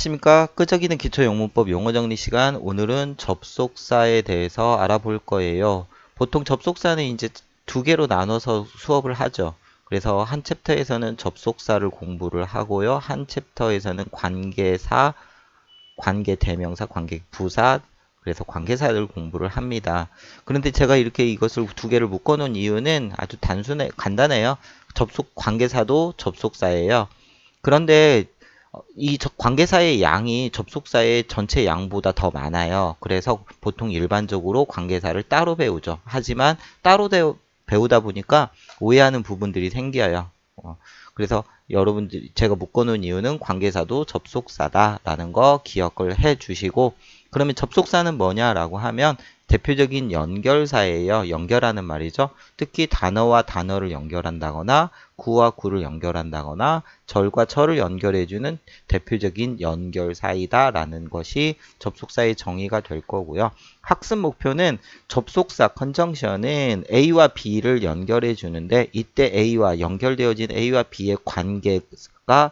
안녕하십니까. 끄적이는 기초영문법 용어정리 시간. 오늘은 접속사에 대해서 알아볼 거예요. 보통 접속사는 이제 두 개로 나눠서 수업을 하죠. 그래서 한 챕터에서는 접속사를 공부를 하고요. 한 챕터에서는 관계사, 관계대명사, 관계부사, 그래서 관계사를 공부를 합니다. 그런데 제가 이렇게 이것을 두 개를 묶어 놓은 이유는 아주 간단해요. 관계사도 접속사예요. 그런데 이 관계사의 양이 접속사의 전체 양보다 더 많아요. 그래서 보통 일반적으로 관계사를 따로 배우죠. 하지만 따로 배우다 보니까 오해하는 부분들이 생겨요. 그래서 여러분들 제가 묶어놓은 이유는 관계사도 접속사다라는 거 기억을 해 주시고, 그러면 접속사는 뭐냐라고 하면 대표적인 연결사예요. 연결하는 말이죠. 특히 단어와 단어를 연결한다거나 구와 구를 연결한다거나 절과 절을 연결해주는 대표적인 연결사이다라는 것이 접속사의 정의가 될 거고요. 학습 목표는 접속사 컨정션은 A와 B를 연결해 주는데, 이때 A와 연결되어진 A와 B의 관계가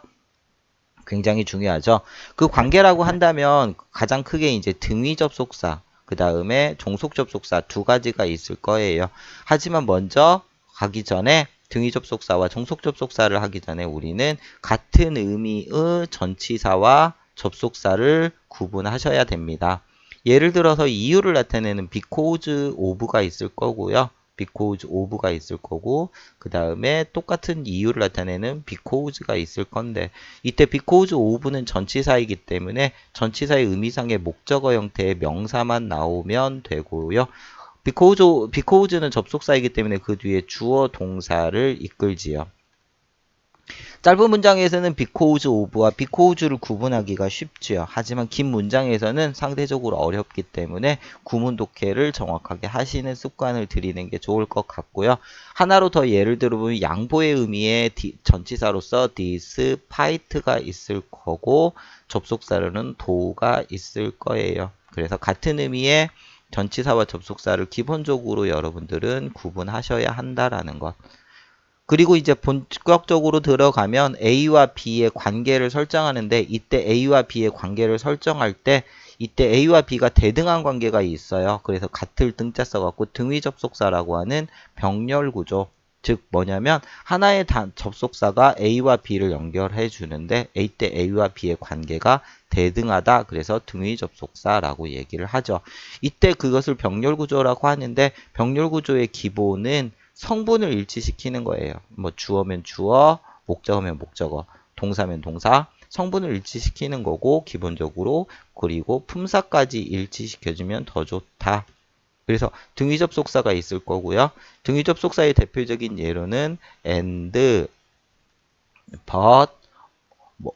굉장히 중요하죠. 그 관계라고 한다면 가장 크게 이제 등위 접속사, 그 다음에 종속 접속사 두 가지가 있을 거예요. 하지만 먼저 가기 전에 등위 접속사와 종속 접속사를 하기 전에 우리는 같은 의미의 전치사와 접속사를 구분하셔야 됩니다. 예를 들어서 이유를 나타내는 because of가 있을 거고요. because of가 있을 거고, 그 다음에 똑같은 이유를 나타내는 because가 있을 건데, 이때 because of는 전치사이기 때문에 전치사의 의미상의 목적어 형태의 명사만 나오면 되고요. because는 접속사이기 때문에 그 뒤에 주어 동사를 이끌지요. 짧은 문장에서는 because of와 because를 구분하기가 쉽지요. 하지만 긴 문장에서는 상대적으로 어렵기 때문에 구문 독해를 정확하게 하시는 습관을 들이는 게 좋을 것 같고요. 하나로 더 예를 들어보면 양보의 의미의 전치사로서 despite가 있을 거고, 접속사로는 do가 있을 거예요. 그래서 같은 의미의 전치사와 접속사를 기본적으로 여러분들은 구분하셔야 한다라는 것. 그리고 이제 본격적으로 들어가면 A와 B의 관계를 설정하는데, 이때 A와 B의 관계를 설정할 때 이때 A와 B가 대등한 관계가 있어요. 그래서 같을 등자 써갖고 등위 접속사라고 하는 병렬 구조, 즉 뭐냐면 하나의 접속사가 A와 B를 연결해 주는데 이때 A와 B의 관계가 대등하다. 그래서 등위 접속사라고 얘기를 하죠. 이때 그것을 병렬 구조라고 하는데, 병렬 구조의 기본은 성분을 일치시키는 거예요. 뭐 주어면 주어, 목적어면 목적어, 동사면 동사, 성분을 일치시키는 거고 기본적으로. 그리고 품사까지 일치시켜주면 더 좋다. 그래서 등위 접속사가 있을 거고요. 등위 접속사의 대표적인 예로는 and, but,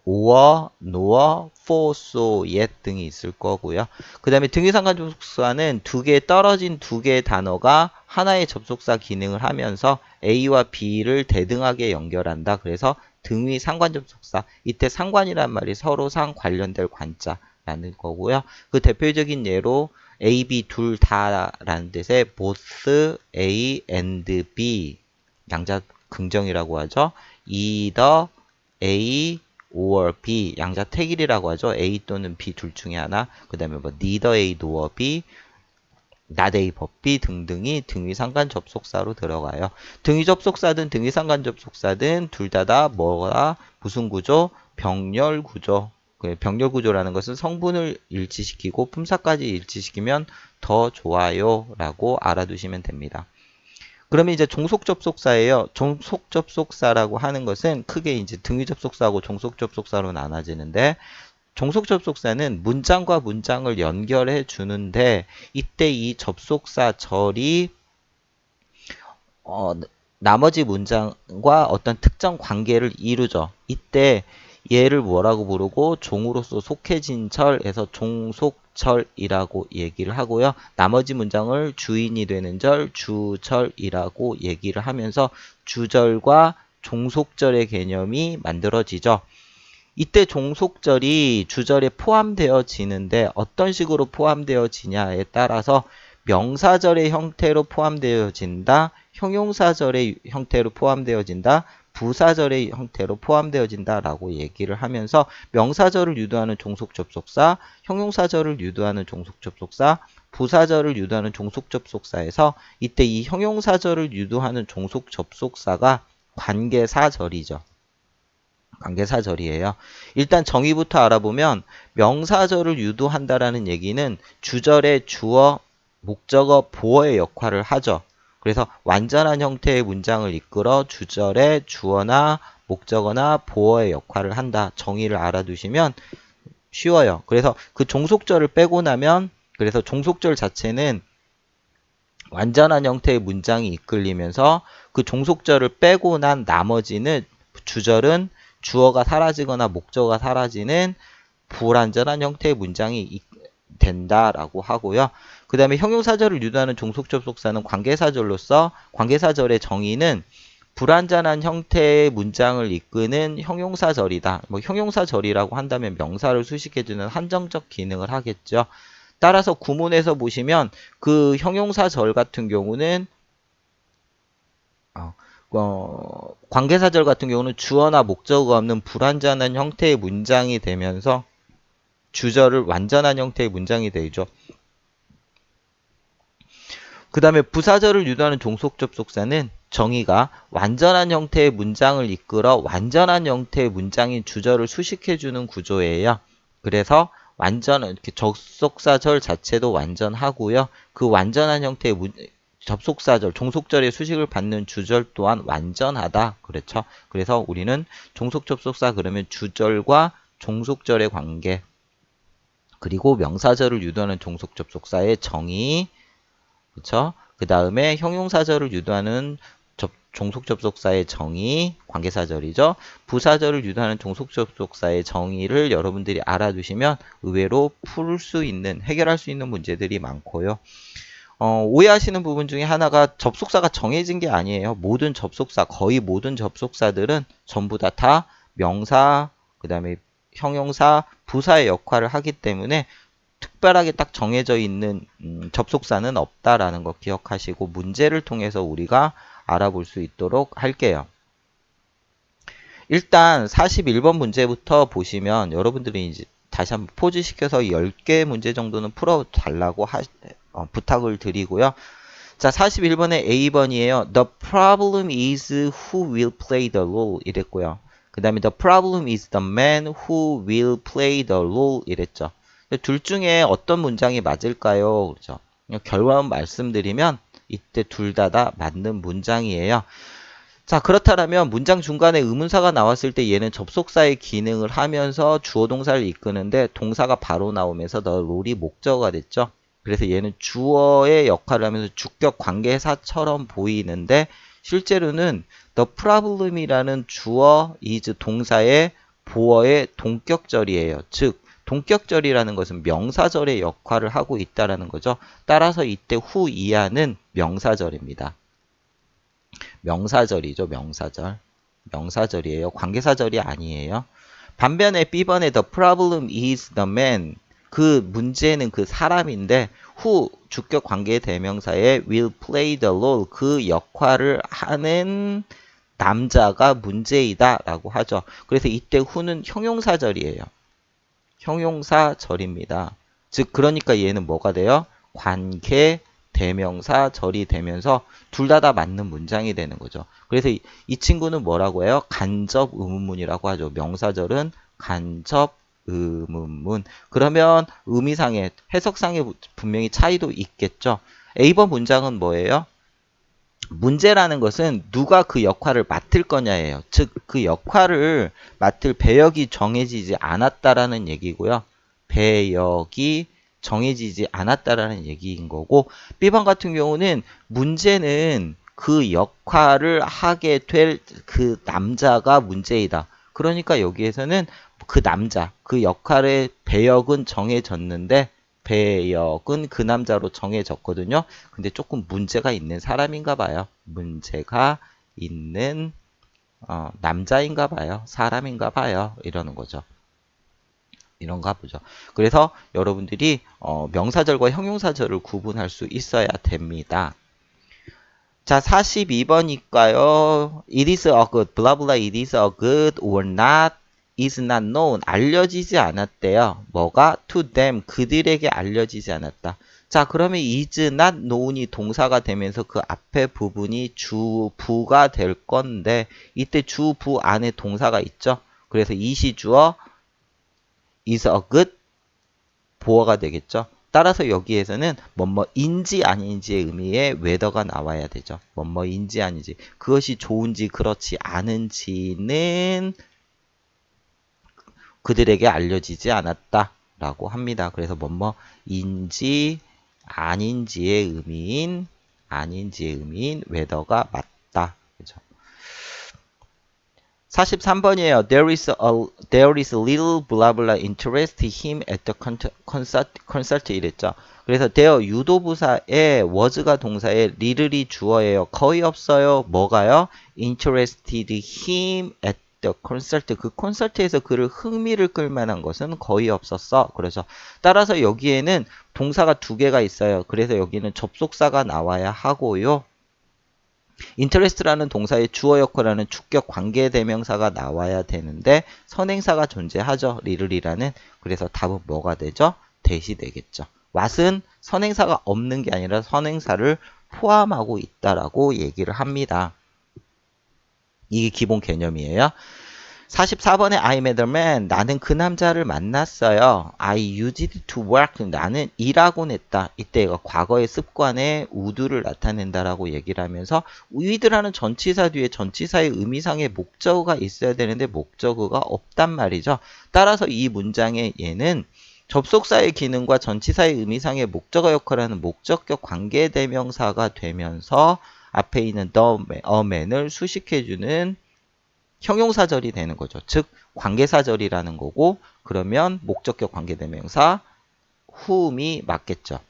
or, nor, for, so, yet 등이 있을 거고요. 그 다음에 등위상관 접속사는 떨어진 두 개의 단어가 하나의 접속사 기능을 하면서 A와 B를 대등하게 연결한다. 그래서 등위 상관 접속사. 이때 상관이란 말이 서로상 관련될 관자라는 거고요. 그 대표적인 예로 A, B 둘 다라는 뜻의 both A and B, 양자 긍정이라고 하죠. either A or B, 양자 택일이라고 하죠. A 또는 B 둘 중에 하나. 그 다음에 뭐 neither A nor B, not A but B 등등이 등위 상관 접속사로 들어가요. 등위 접속사든 등위 상관 접속사든 둘 다 뭐가 무슨 구조? 병렬 구조. 병렬 구조라는 것은 성분을 일치시키고 품사까지 일치시키면 더 좋아요 라고 알아두시면 됩니다. 그러면 이제 종속 접속사예요. 종속 접속사라고 하는 것은 크게 이제 등위 접속사하고 종속 접속사로 나눠지는데, 종속 접속사는 문장과 문장을 연결해 주는데, 이때 이 접속사 절이 나머지 문장과 어떤 특정 관계를 이루죠. 이때 얘를 뭐라고 부르고, 종으로서 속해진 절에서 종속절이라고 얘기를 하고요. 나머지 문장을 주인이 되는 절, 주절이라고 얘기를 하면서 주절과 종속절의 개념이 만들어지죠. 이때 종속절이 주절에 포함되어지는데 어떤 식으로 포함되어지냐에 따라서 명사절의 형태로 포함되어진다, 형용사절의 형태로 포함되어진다, 부사절의 형태로 포함되어진다라고 얘기를 하면서 명사절을 유도하는 종속 접속사, 형용사절을 유도하는 종속 접속사, 부사절을 유도하는 종속 접속사에서 이때 이 형용사절을 유도하는 종속 접속사가 관계사절이죠. 관계사절이에요. 일단 정의부터 알아보면 명사절을 유도한다라는 얘기는 주절의 주어, 목적어, 보어의 역할을 하죠. 그래서 완전한 형태의 문장을 이끌어 주절의 주어나 목적어나 보어의 역할을 한다. 정의를 알아두시면 쉬워요. 그래서 그 종속절을 빼고 나면 그래서 종속절 자체는 완전한 형태의 문장이 이끌리면서 그 종속절을 빼고 난 나머지는 주절은 주어가 사라지거나 목적어가 사라지는 불완전한 형태의 문장이 된다라고 하고요. 그 다음에 형용사절을 유도하는 종속접속사는 관계사절로서 관계사절의 정의는 불완전한 형태의 문장을 이끄는 형용사절이다. 뭐 형용사절이라고 한다면 명사를 수식해주는 한정적 기능을 하겠죠. 따라서 구문에서 보시면 그 형용사절 같은 경우는 관계사절 같은 경우는 주어나 목적어가 없는 불완전한 형태의 문장이 되면서 주절을 완전한 형태의 문장이 되죠. 그 다음에 부사절을 유도하는 종속접속사는 정의가 완전한 형태의 문장을 이끌어 완전한 형태의 문장인 주절을 수식해주는 구조예요. 그래서 이렇게 접속사절 자체도 완전하고요. 그 완전한 형태의 접속사절, 종속절의 수식을 받는 주절 또한 완전하다. 그렇죠? 그래서 우리는 종속접속사 그러면 주절과 종속절의 관계 그리고 명사절을 유도하는 종속접속사의 정의 그렇죠? 그 다음에 형용사절을 유도하는 종속접속사의 정의, 관계사절이죠. 부사절을 유도하는 종속접속사의 정의를 여러분들이 알아두시면 의외로 풀 수 있는, 해결할 수 있는 문제들이 많고요. 오해하시는 부분 중에 하나가 접속사가 정해진 게 아니에요. 모든 접속사, 거의 모든 접속사들은 전부 다 명사, 그 다음에 형용사, 부사의 역할을 하기 때문에 특별하게 딱 정해져 있는 접속사는 없다라는 거 기억하시고 문제를 통해서 우리가 알아볼 수 있도록 할게요. 일단 41번 문제부터 보시면 여러분들이 이제 다시 한번 포즈시켜서 10개 문제 정도는 풀어달라고 부탁을 드리고요. 자, 41번에 A번이에요. The problem is who will play the role 이랬고요. 그 다음에 the problem is the man who will play the role 이랬죠. 둘 중에 어떤 문장이 맞을까요? 그렇죠. 결과만 말씀드리면 이때 둘 다 맞는 문장이에요. 자, 그렇다면 문장 중간에 의문사가 나왔을 때 얘는 접속사의 기능을 하면서 주어 동사를 이끄는데 동사가 바로 나오면서 the role이 목적어가 됐죠. 그래서 얘는 주어의 역할을 하면서 주격 관계사처럼 보이는데 실제로는 the problem이라는 주어 is 동사의 보어의 동격절이에요. 즉 동격절이라는 것은 명사절의 역할을 하고 있다는 거죠. 따라서 이때 후 이하는 명사절입니다. 명사절이죠. 명사절. 명사절이에요. 관계사절이 아니에요. 반면에 B번에 the problem is the man. 그 문제는 그 사람인데 who 주격 관계 대명사에 will play the role. 그 역할을 하는 남자가 문제이다 라고 하죠. 그래서 이때 who는 형용사절이에요. 형용사절입니다. 즉 그러니까 얘는 뭐가 돼요? 관계 대명사절이 되면서 둘 다 맞는 문장이 되는 거죠. 그래서 이 친구는 뭐라고 해요? 간접 의문문이라고 하죠. 명사절은 간접 의문문. 그러면 의미상의 해석상의 분명히 차이도 있겠죠. A번 문장은 뭐예요? 문제라는 것은 누가 그 역할을 맡을 거냐예요. 즉 그 역할을 맡을 배역이 정해지지 않았다라는 얘기고요. 배역이 정해지지 않았다라는 얘기인 거고 B번 같은 경우는 문제는 그 역할을 하게 될 그 남자가 문제이다. 그러니까 여기에서는 그 남자, 그 역할의 배역은 정해졌는데 배역은 그 남자로 정해졌거든요. 근데 조금 문제가 있는 사람인가 봐요. 문제가 있는 남자인가 봐요. 사람인가 봐요. 이러는 거죠. 이런가 보죠. 그래서 여러분들이 명사절과 형용사절을 구분할 수 있어야 됩니다. 자, 42번이니까요. It is a good, blah blah, it is a good or not, is not known. 알려지지 않았대요. 뭐가? To them, 그들에게 알려지지 않았다. 자, 그러면 is not known이 동사가 되면서 그 앞에 부분이 주부가 될 건데, 이때 주부 안에 동사가 있죠? 그래서 it이 주어, is a good, 보어가 되겠죠? 따라서 여기에서는 뭐뭐인지 아닌지의 의미의 whether가 나와야 되죠. 뭐뭐인지 아닌지. 그것이 좋은지 그렇지 않은지는 그들에게 알려지지 않았다 라고 합니다. 그래서 뭐뭐인지 아닌지의 의미인 whether가 맞다. 그죠? 43번이에요. There is little blah blah interest him at the concert 이랬죠. 그래서 there 유도부사에 was가 동사에 little이 주어예요. 거의 없어요. 뭐가요? interested him at the concert. 그 콘서트에서 그를 흥미를 끌 만한 것은 거의 없었어. 그래서 따라서 여기에는 동사가 두 개가 있어요. 그래서 여기는 접속사가 나와야 하고요. interest라는 동사의 주어 역할하는 주격 관계대명사가 나와야 되는데 선행사가 존재하죠. little이라는. 그래서 답은 뭐가 되죠? that이 되겠죠. what은 선행사가 없는 게 아니라 선행사를 포함하고 있다라고 얘기를 합니다. 이게 기본 개념이에요. 44번에 I met a man. 나는 그 남자를 만났어요. I used it to work. 나는 일하곤 했다. 이때가 과거의 습관에 would를 나타낸다라고 얘기를 하면서 would라는 전치사 뒤에 전치사의 의미상의 목적어가 있어야 되는데 목적어가 없단 말이죠. 따라서 이 문장의 얘는 접속사의 기능과 전치사의 의미상의 목적어 역할을 하는 목적격 관계대명사가 되면서 앞에 있는 the man을 수식해주는 형용사절이 되는 거죠. 즉 관계사절이라는 거고 그러면 목적격 관계대명사 whom이 맞겠죠.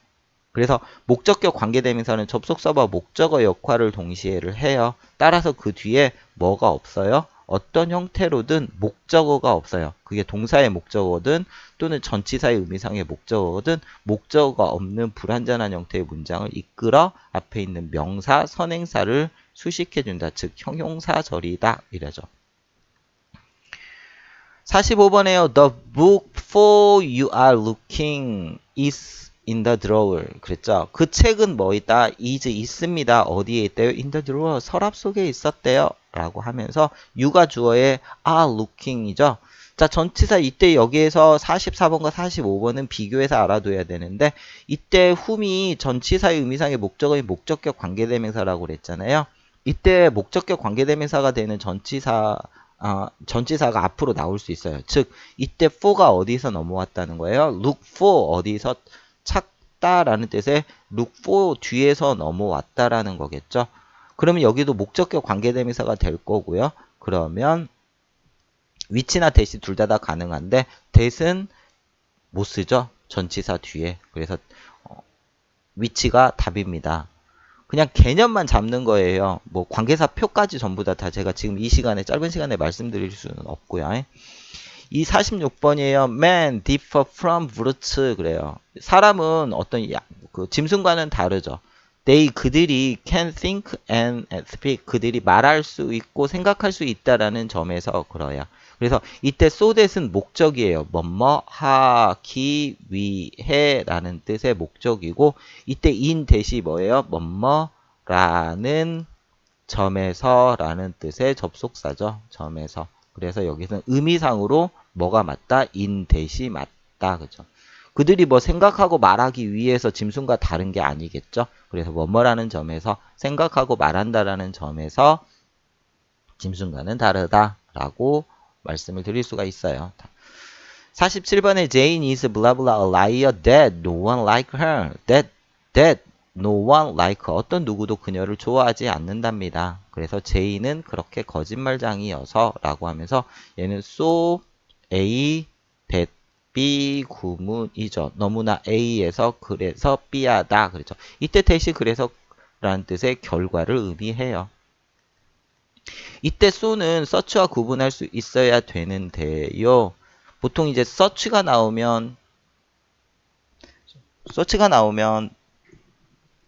그래서 목적격 관계대명사는 접속사와 목적어 역할을 동시에를 해요. 따라서 그 뒤에 뭐가 없어요? 어떤 형태로든 목적어가 없어요. 그게 동사의 목적어든 또는 전치사의 의미상의 목적어든 목적어가 없는 불완전한 형태의 문장을 이끌어 앞에 있는 명사, 선행사를 수식해준다. 즉 형용사절이다. 이래죠. 45번에요. The book for you are looking is in the drawer. 그랬죠. 그 책은 뭐 있다? is 있습니다. 어디에 있대요? in the drawer. 서랍 속에 있었대요. 라고 하면서 you가 주어의 are looking이죠. 자, 전치사 이때 여기에서 44번과 45번은 비교해서 알아둬야 되는데 이때 whom이 전치사의 의미상의 목적어인 목적격 관계대명사라고 그랬잖아요. 이때 목적격 관계대명사가 되는 전치사가 앞으로 나올 수 있어요. 즉 이때 for가 어디서 넘어왔다는 거예요? look for 어디서 찾다라는 뜻의 look for 뒤에서 넘어왔다라는 거겠죠. 그러면 여기도 목적격 관계대명사가 될 거고요. 그러면 위치나 that이 둘 다 가능한데 that은 못 쓰죠. 전치사 뒤에. 그래서 위치가 답입니다. 그냥 개념만 잡는 거예요. 뭐 관계사 표까지 전부 다 제가 지금 이 시간에 짧은 시간에 말씀드릴 수는 없고요. 이 46번이에요. Man differ from brutes 그래요. 사람은 그 짐승과는 다르죠. 그들이 can think and speak 그들이 말할 수 있고 생각할 수 있다라는 점에서 그래요. 그래서 이때 so that은 목적이에요. 뭐뭐 하기 위해 라는 뜻의 목적이고 이때 in that이 뭐예요? 뭐뭐라는 점에서 라는 뜻의 접속사죠. 점에서. 그래서 여기서는 의미상으로 뭐가 맞다? in that이 맞다. 그죠? 그들이 뭐 생각하고 말하기 위해서 짐승과 다른 게 아니겠죠? 그래서 뭐뭐라는 점에서 생각하고 말한다라는 점에서 짐승과는 다르다라고 말씀을 드릴 수가 있어요. 47번에 Jane is blah blah a liar that no one like her. That no one like her. 어떤 누구도 그녀를 좋아하지 않는답니다. 그래서 Jane은 그렇게 거짓말장이어서 라고 하면서 얘는 so A that B 구문이죠. 너무나 A에서 그래서 B하다. 그렇죠. 이때 that이 그래서 라는 뜻의 결과를 의미해요. 이때 so는 search와 구분할 수 있어야 되는데요. 보통 이제 search가 나오면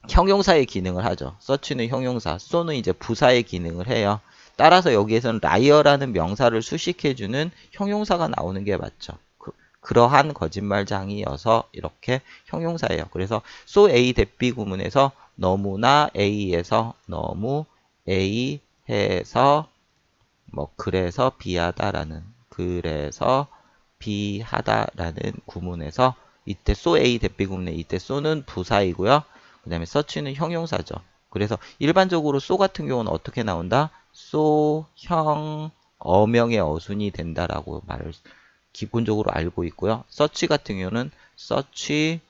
형용사의 기능을 하죠. search는 형용사, so는 이제 부사의 기능을 해요. 따라서 여기에서는 liar라는 명사를 수식해주는 형용사가 나오는 게 맞죠. 그러한 거짓말장이어서 이렇게 형용사예요. 그래서 so A that B 구문에서 너무나 A에서 너무 A 해서 뭐 그래서 비하다라는 그래서 비하다라는 구문에서 이때 so A that B 구문에 이때 so는 부사이고요. 그 다음에 search는 형용사죠. 그래서 일반적으로 so 같은 경우는 어떻게 나온다? so 형 어명의 어순이 된다라고 말을 기본적으로 알고 있고요. search 같은 경우는 search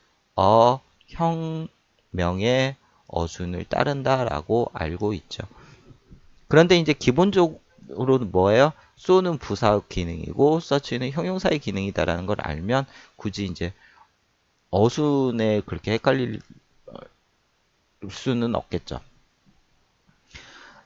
형명의 어순을 따른다라고 알고 있죠. 그런데 이제 기본적으로는 뭐예요? so는 부사 기능이고 search는 형용사의 기능이다라는 걸 알면 굳이 이제 어순에 그렇게 헷갈릴 수는 없겠죠.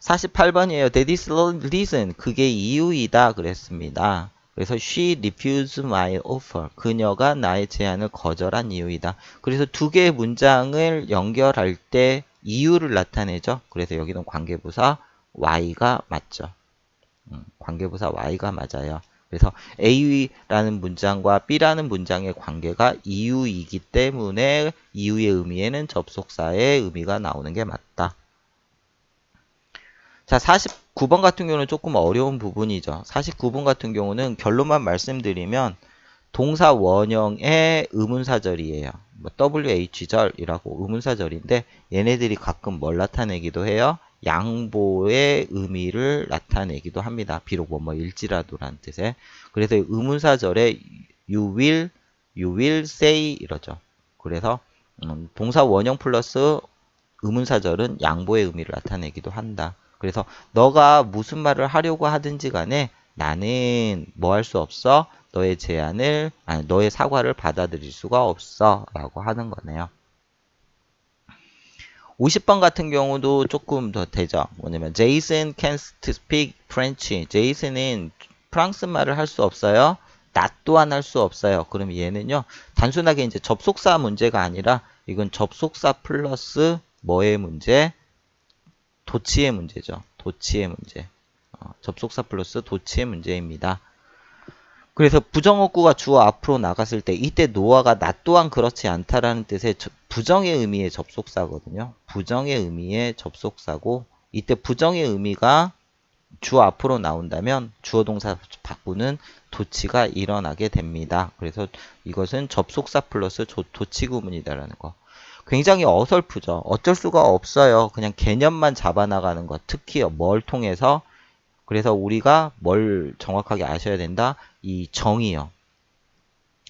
48번이에요. That is the reason. 그게 이유이다 그랬습니다. 그래서 she refused my offer. 그녀가 나의 제안을 거절한 이유이다. 그래서 두 개의 문장을 연결할 때 이유를 나타내죠. 그래서 여기는 관계부사 y가 맞죠. 관계부사 y가 맞아요. 그래서 A라는 문장과 B라는 문장의 관계가 이유이기 때문에 이유의 의미에는 접속사의 의미가 나오는 게 맞다. 자, 49번 같은 경우는 조금 어려운 부분이죠. 49번 같은 경우는 결론만 말씀드리면 동사 원형의 의문사절이에요. 뭐 WH절이라고 의문사절인데 얘네들이 가끔 뭘 나타내기도 해요? 양보의 의미를 나타내기도 합니다. 비록 뭐일지라도란 뜻의. 그래서 의문사절에 you will say 이러죠. 그래서 동사 원형 플러스 의문사절은 양보의 의미를 나타내기도 한다. 그래서 너가 무슨 말을 하려고 하든지 간에 나는 뭐 할 수 없어? 너의 제안을, 아니, 너의 사과를 받아들일 수가 없어. 라고 하는 거네요. 50번 같은 경우도 조금 더 되죠. 뭐냐면, Jason can't speak French. 제이슨은 프랑스 말을 할 수 없어요. 나 또한 할 수 없어요. 그럼 얘는요, 단순하게 이제 접속사 문제가 아니라, 이건 접속사 플러스 뭐의 문제? 도치의 문제죠. 도치의 문제. 접속사 플러스 도치의 문제입니다. 그래서 부정어구가 주어 앞으로 나갔을 때 이때 노아가 나 또한 그렇지 않다라는 뜻의 부정의 의미의 접속사거든요. 부정의 의미의 접속사고 이때 부정의 의미가 주어 앞으로 나온다면 주어 동사 바꾸는 도치가 일어나게 됩니다. 그래서 이것은 접속사 플러스 도치 구문이다라는 거. 굉장히 어설프죠. 어쩔 수가 없어요. 그냥 개념만 잡아나가는 것. 특히 뭘 통해서 그래서 우리가 뭘 정확하게 아셔야 된다? 이 정의요.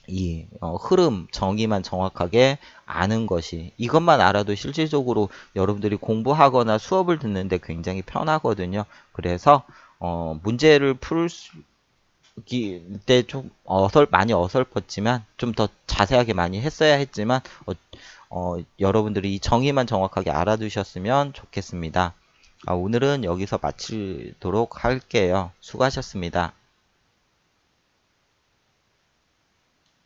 이 흐름, 정의만 정확하게 아는 것이 이것만 알아도 실질적으로 여러분들이 공부하거나 수업을 듣는데 굉장히 편하거든요. 그래서 문제를 풀 때 좀 많이 어설펐지만 좀 더 자세하게 많이 했어야 했지만 여러분들이 이 정의만 정확하게 알아두셨으면 좋겠습니다. 오늘은 여기서 마치도록 할게요. 수고하셨습니다.